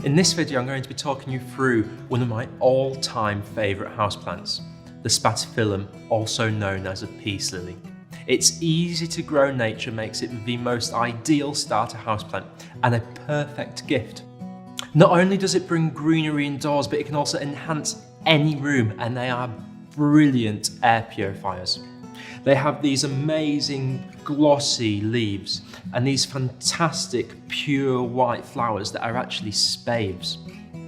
In this video, I'm going to be talking you through one of my all-time favourite houseplants, the Spathiphyllum, also known as a peace lily. Its easy to grow nature makes it the most ideal starter houseplant and a perfect gift. Not only does it bring greenery indoors, but it can also enhance any room, and they are brilliant air purifiers. They have these amazing glossy leaves and these fantastic pure white flowers that are actually spathes.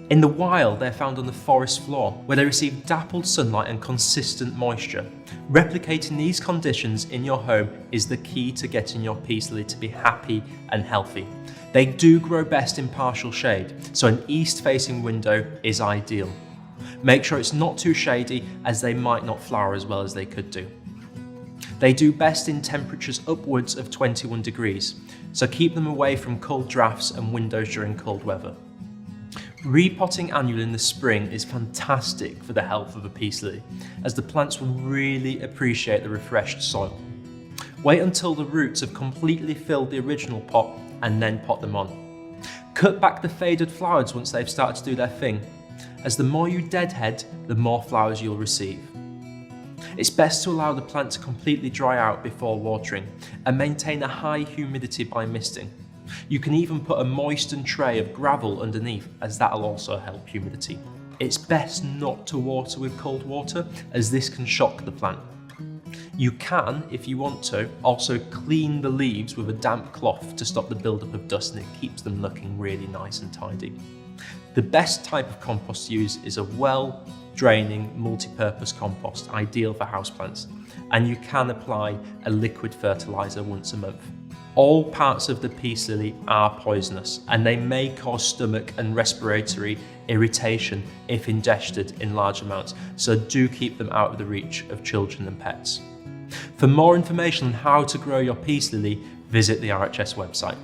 In the wild, they're found on the forest floor, where they receive dappled sunlight and consistent moisture. Replicating these conditions in your home is the key to getting your peace lily to be happy and healthy. They do grow best in partial shade, so an east-facing window is ideal. Make sure it's not too shady, as they might not flower as well as they could do. They do best in temperatures upwards of 21 degrees, so keep them away from cold drafts and windows during cold weather. Repotting annually in the spring is fantastic for the health of a peace lily, as the plants will really appreciate the refreshed soil. Wait until the roots have completely filled the original pot and then pot them on. Cut back the faded flowers once they've started to do their thing, as the more you deadhead, the more flowers you'll receive. It's best to allow the plant to completely dry out before watering and maintain a high humidity by misting. You can even put a moistened tray of gravel underneath, as that'll also help humidity. It's best not to water with cold water, as this can shock the plant. You can, if you want to, also clean the leaves with a damp cloth to stop the buildup of dust, and it keeps them looking really nice and tidy. The best type of compost to use is a well-draining multi-purpose compost, ideal for houseplants, and you can apply a liquid fertilizer once a month. All parts of the peace lily are poisonous, and they may cause stomach and respiratory irritation if ingested in large amounts, so do keep them out of the reach of children and pets. For more information on how to grow your peace lily, visit the RHS website.